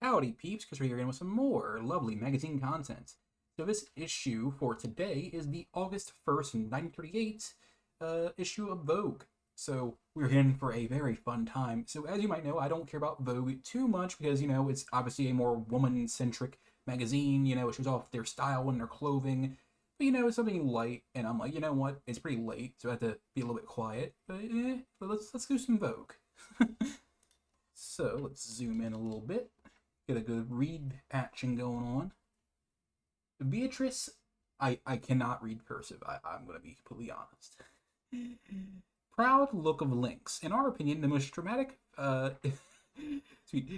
Howdy peeps, because we're here again with some more lovely magazine content. So this issue for today is the August 1st, 1938 issue of Vogue. So we're in for a very fun time. So as you might know, I don't care about Vogue too much because, it's obviously a more woman-centric magazine. It shows off their style and their clothing. But, it's something light, and I'm like, you know what? It's pretty late, so I have to be a little bit quiet. But let's do some Vogue. So let's zoom in a little bit. Get a good read action going on. Beatrice, I cannot read cursive. I'm going to be completely honest. Proud look of lynx. In our opinion, the most dramatic,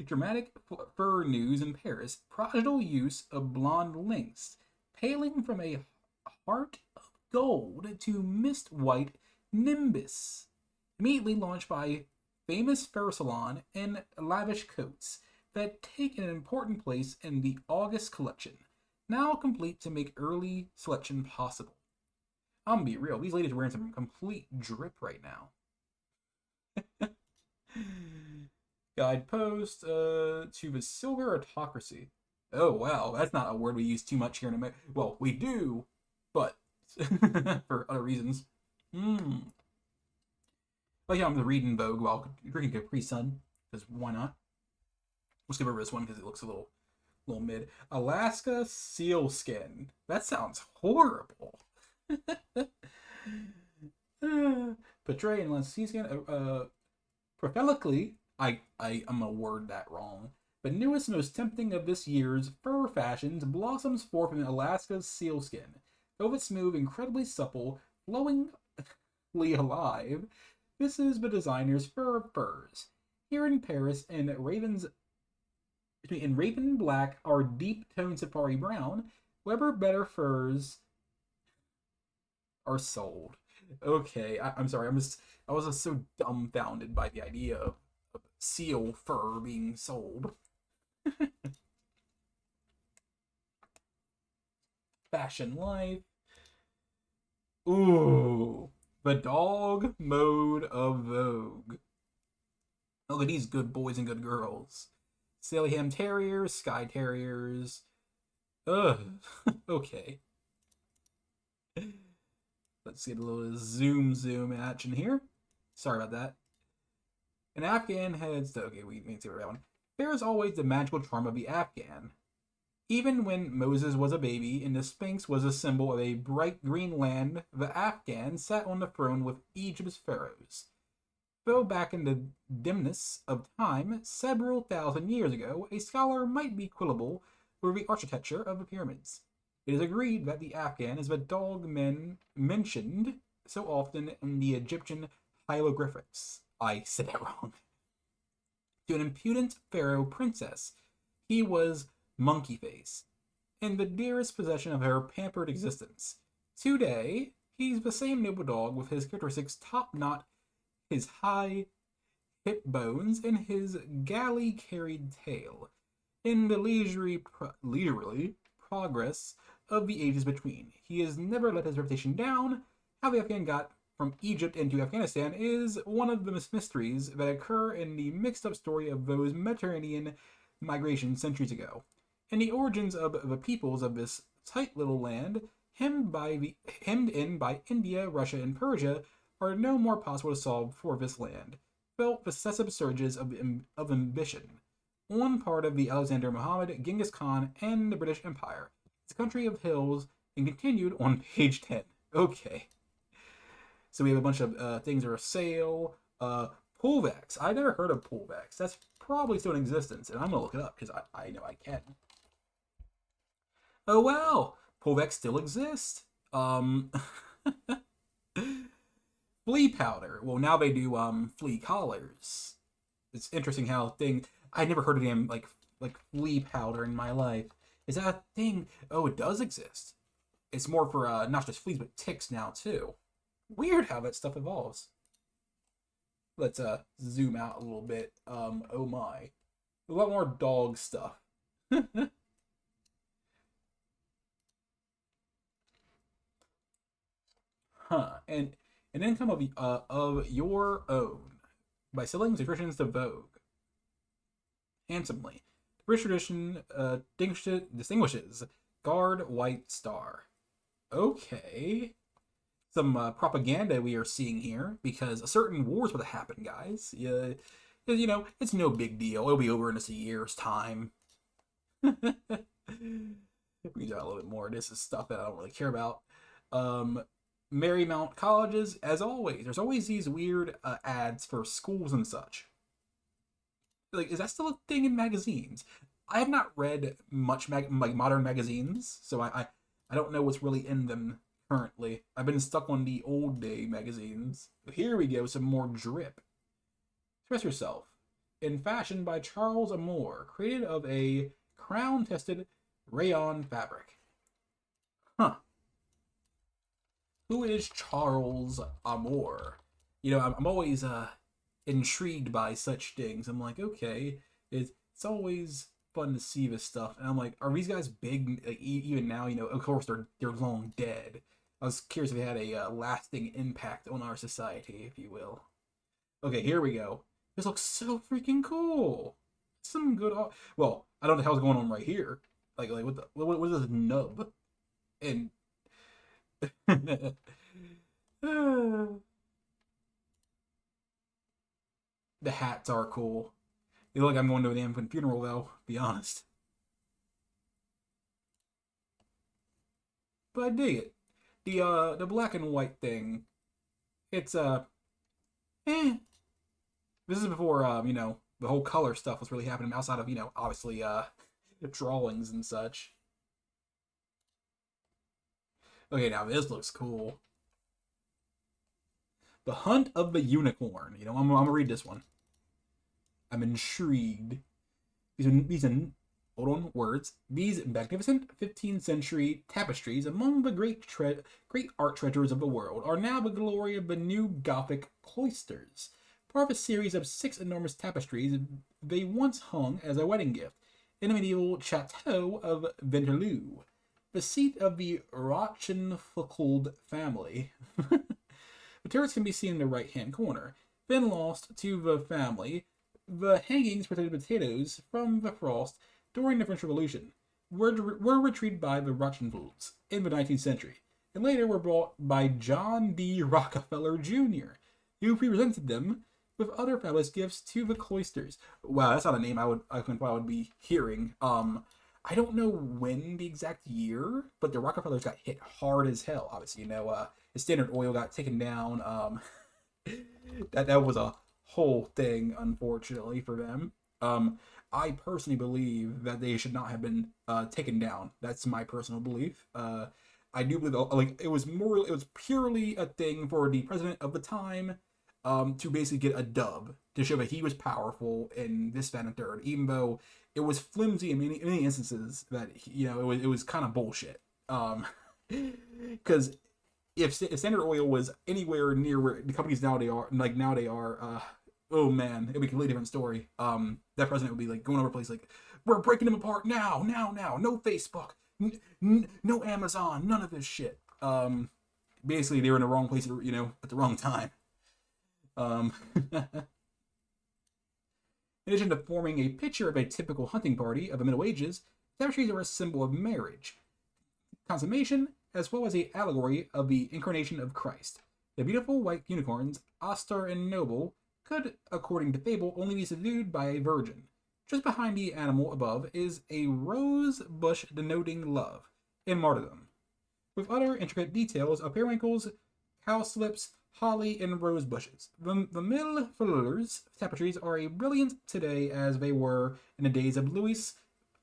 dramatic fur news in Paris. Prodigal use of blonde lynx, paling from a heart of gold to mist white nimbus. Immediately launched by famous fur salon and lavish coats that take an important place in the August collection, now complete to make early selection possible. I'm gonna be real, these ladies are wearing some complete drip right now. Guidepost to the silver autocracy. Oh wow, that's not a word we use too much here in America. Well, we do, but for other reasons. But yeah, I'm reading Vogue while drinking Capri Sun, because why not? Let's give her this one because it looks a little mid. Alaska sealskin. That sounds horrible. Portraying Alaska sealskin. Prophetically, I'm gonna word that wrong. But newest, most tempting of this year's fur fashions blossoms forth in Alaska's sealskin. Velvet smooth, incredibly supple, flowingly alive. This is the designer's fur of furs. Here in Paris, in Raven Black or deep toned safari brown, Weber Better furs are sold. Okay, I'm sorry. I was just so dumbfounded by the idea of seal fur being sold. Fashion life. Ooh, the dog mode of Vogue. Look at these good boys and good girls. Saliham Terriers, Skye Terriers. Ugh. Okay. Let's get a little zoom action here. Sorry about that. An Afghan heads. Okay, we need to see that one. There is always the magical charm of the Afghan. Even when Moses was a baby and the Sphinx was a symbol of a bright green land, the Afghan sat on the throne with Egypt's pharaohs. Though back in the dimness of time, several thousand years ago, a scholar might be quibble over the architecture of the pyramids. It is agreed that the Afghan is the dog mentioned so often in the Egyptian hieroglyphics. I said that wrong. To an impudent pharaoh princess, he was Monkey Face, in the dearest possession of her pampered existence. Today, he's the same noble dog with his characteristics top knot, his high hip bones, and his galley-carried tail, in the leisurely progress of the ages between. He has never let his reputation down. How the Afghan got from Egypt into Afghanistan is one of the mysteries that occur in the mixed-up story of those Mediterranean migrations centuries ago. And the origins of the peoples of this tight little land, hemmed in by India, Russia, and Persia, are no more possible to solve for this land. Felt successive surges of ambition on part of the Alexander Muhammad, Genghis Khan, and the British Empire. It's a country of hills, and continued on page 10. Okay. So we have a bunch of things that are sale. Pullbacks. I never heard of pullbacks. That's probably still in existence, and I'm going to look it up because I know I can. Oh, wow. Pullbacks still exist. Flea powder. Well, now they do flea collars. It's interesting how I never heard of them like flea powder in my life. Is that a thing? Oh, it does exist. It's more for not just fleas but ticks now too. Weird how that stuff evolves. Let's zoom out a little bit. Oh my. A lot more dog stuff. And an income of your own by selling subscriptions to Vogue handsomely. British tradition distinguishes guard white star. Okay. Some propaganda we are seeing here because certain wars would happen, guys. Yeah, it's no big deal. It'll be over in just a year's time. We can talk a little bit more. This is stuff that I don't really care about. Um, Marymount colleges, as always, there's always these weird ads for schools and such. Like, is that still a thing in magazines? I have not read much like modern magazines, so I don't know what's really in them currently. I've been stuck on the old day magazines. Here we go, some more drip. Express yourself. In fashion by Charles Amour, created of a crown-tested rayon fabric. Huh. Who is Charles Amour? I'm always intrigued by such things. I'm like, okay, it's always fun to see this stuff, and I'm like, are these guys big even now? Of course they're long dead. I was curious if they had a lasting impact on our society, if you will. Okay, here we go. This looks so freaking cool. Some good. Well, I don't know what the hell's going on right here. Like what is this nub? And the hats are cool. They look like I'm going to a damn funeral, though. Be honest. But I dig it. The black and white thing. It's eh. This is before the whole color stuff was really happening outside of obviously drawings and such. Okay, now this looks cool. The Hunt of the Unicorn. I'm gonna read this one. I'm intrigued. These hold on words. These magnificent 15th century tapestries among the great art treasures of the world are now the glory of the new Gothic cloisters. Part of a series of 6 enormous tapestries they once hung as a wedding gift in the medieval chateau of Venterloo, the seat of the Rochefoucauld family. The turrets can be seen in the right-hand corner. Then lost to the family, the hangings protected potatoes from the frost during the French Revolution were retrieved by the Rochefoucaulds in the 19th century, and later were bought by John D. Rockefeller Jr., who presented them with other fabulous gifts to the cloisters. Wow, that's not a name I would be hearing. I don't know when the exact year, but the Rockefellers got hit hard as hell. Obviously, the Standard Oil got taken down. That was a whole thing, unfortunately, for them. I personally believe that they should not have been taken down. That's my personal belief. I do believe it was purely a thing for the president of the time to basically get a dub to show that he was powerful in this, that, and third, even though it was flimsy in many instances that it was kind of bullshit. Because if Standard Oil was anywhere near where the companies now they are, oh man, it'd be a completely different story. That president would be like going over a place like, we're breaking them apart now, no Facebook, no Amazon, none of this shit. Basically they were in the wrong place, at the wrong time. In addition to forming a picture of a typical hunting party of the Middle Ages, tapestries are a symbol of marriage, consummation, as well as an allegory of the incarnation of Christ. The beautiful white unicorns, austere and noble, could, according to fable, only be subdued by a virgin. Just behind the animal above is a rose bush denoting love and martyrdom, with other intricate details of periwinkles, cowslips, holly, and rose bushes. The Millefleurs tapestries are as brilliant today as they were in the days of Louis.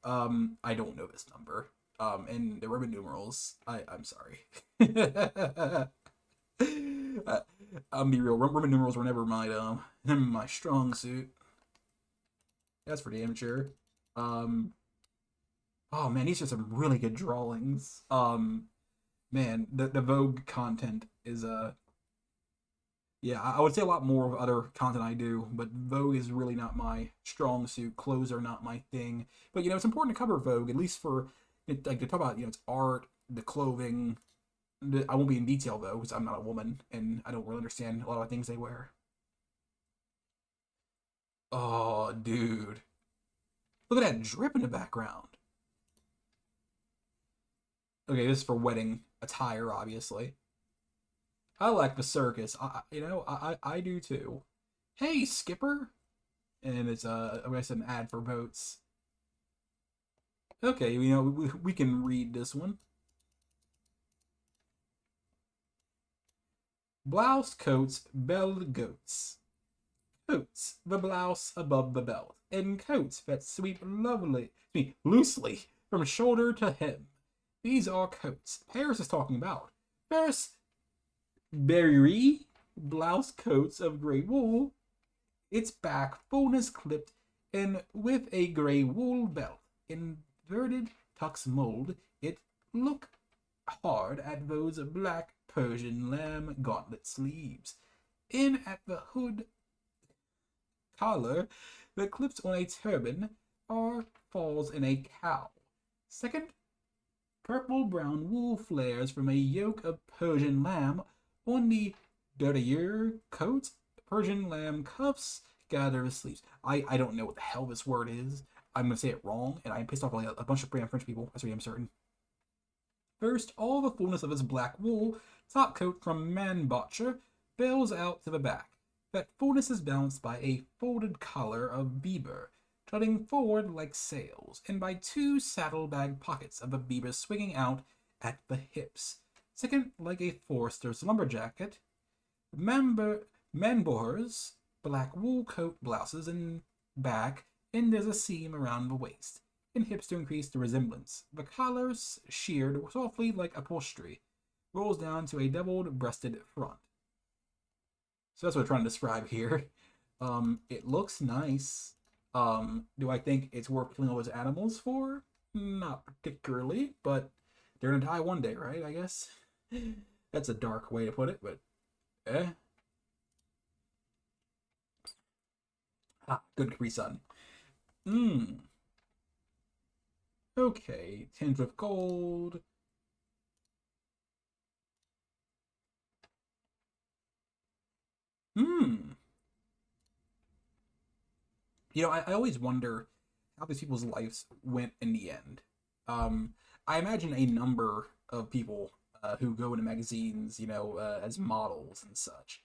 I don't know this number. And the Roman numerals. I'm sorry. I'll be real. Roman numerals were never my strong suit. That's for damn sure. Oh man, these are some really good drawings. Man, the Vogue content is yeah, I would say a lot more of other content I do, but Vogue is really not my strong suit. Clothes are not my thing. But it's important to cover Vogue, at least for like to talk about its art, the clothing. I won't be in detail though, because I'm not a woman and I don't really understand a lot of the things they wear. Oh, dude, Look at that drip in the background. Okay, this is for wedding attire, obviously. I like the circus. I do too. Hey, Skipper. And it's I guess an ad for boats. Okay, we can read this one. Blouse coats, belled goats. Coats, the blouse above the belt, and coats that sweep loosely from shoulder to hem. These are coats Paris is talking about. First, berry blouse coats of gray wool, its back fullness clipped, and with a gray wool belt, inverted tux mold, it look hard at those black Persian lamb gauntlet sleeves. In at the hood collar that clips on a turban or falls in a cowl. Second, purple brown wool flares from a yoke of Persian lamb on the derriere coat. Persian lamb cuffs gather the sleeves. I don't know what the hell this word is. I'm gonna say it wrong, and I'm pissed off like a bunch of French people. That's what I'm certain. First, all the fullness of his black wool top coat from Manbotcher bills out to the back. That fullness is balanced by a folded collar of beaver, jutting forward like sails, and by two saddlebag pockets of a beaver swinging out at the hips. Second, like a Forster's lumberjacket, Manbohers, black wool coat blouses and back, and there's a seam around the waist, and hips to increase the resemblance. The collar, sheared softly like upholstery, rolls down to a double-breasted front. So that's what I'm trying to describe here. It looks nice. Do I think it's worth killing all those animals for? Not particularly, but they're gonna die one day, right? I guess. That's a dark way to put it, but eh. Good Capri Sun. Okay, tinge of gold. I always wonder how these people's lives went in the end. I imagine a number of people who go into magazines, as models and such,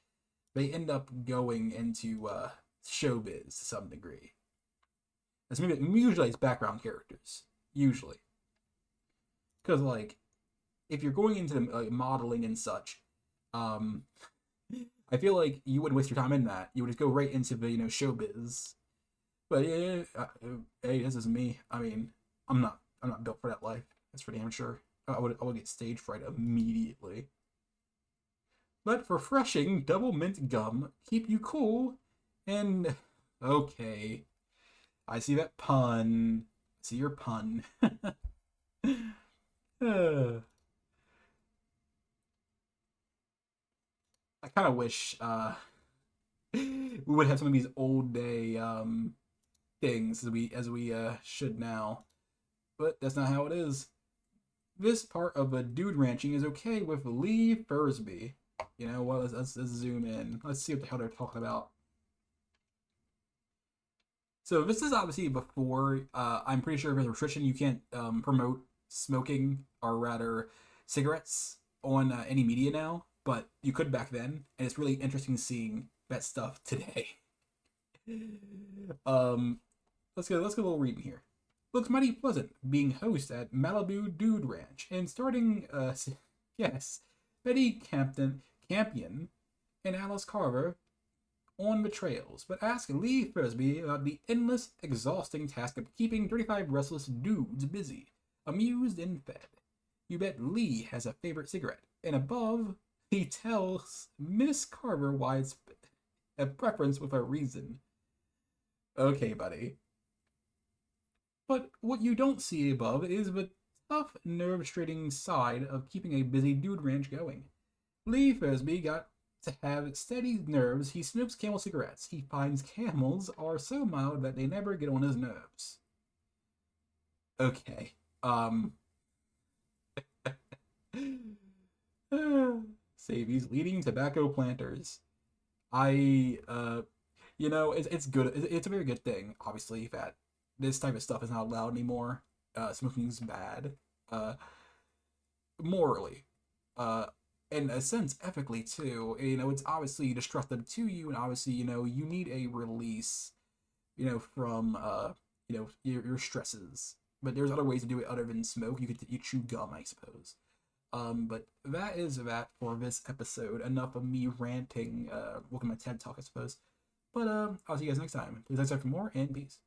they end up going into showbiz to some degree. It's usually it's background characters, usually, because like if you're going into like modeling and such, I feel like you wouldn't waste your time in that. You would just go right into the showbiz. But yeah, hey, this is me. I mean, I'm not built for that life. That's for damn sure. I would get stage fright immediately. Let refreshing double mint gum keep you cool. And okay, I see that pun. I see your pun. I kind of wish we would have some of these old day things as we should now, but that's not how it is. This part of a dude ranching is okay with Lee Fursby. You know what? Let's zoom in. Let's see what the hell they're talking about. So this is obviously before. I'm pretty sure there's a restriction. You can't promote smoking, or rather, cigarettes on any media now. But you could back then, and it's really interesting seeing that stuff today. um, let's get a little reading here. Looks mighty pleasant being host at Malibu Dude Ranch and starting yes, Betty Campion and Alice Carver on the trails, but ask Lee Fursby about the endless, exhausting task of keeping 35 restless dudes busy, amused and fed. You bet Lee has a favorite cigarette, and above, he tells Miss Carver why it's a preference with a reason. Okay, buddy. But what you don't see above is the tough, nerve-straining side of keeping a busy dude ranch going. Lee Fursby got to have steady nerves. He smokes Camel cigarettes. He finds Camels are so mild that they never get on his nerves. Okay. Save these leading tobacco planters. It's good. It's a very good thing, obviously, that this type of stuff is not allowed anymore. Smoking's bad, uh, morally, uh, in a sense, ethically too. You know, it's obviously destructive to you, and obviously, you know, you need a release, you know, from you know, your stresses. But there's other ways to do it other than smoke. You chew gum, I suppose. But that is that for this episode. Enough of me ranting. Welcome to my TED talk, I suppose. But I'll see you guys next time. Please like for more, and peace.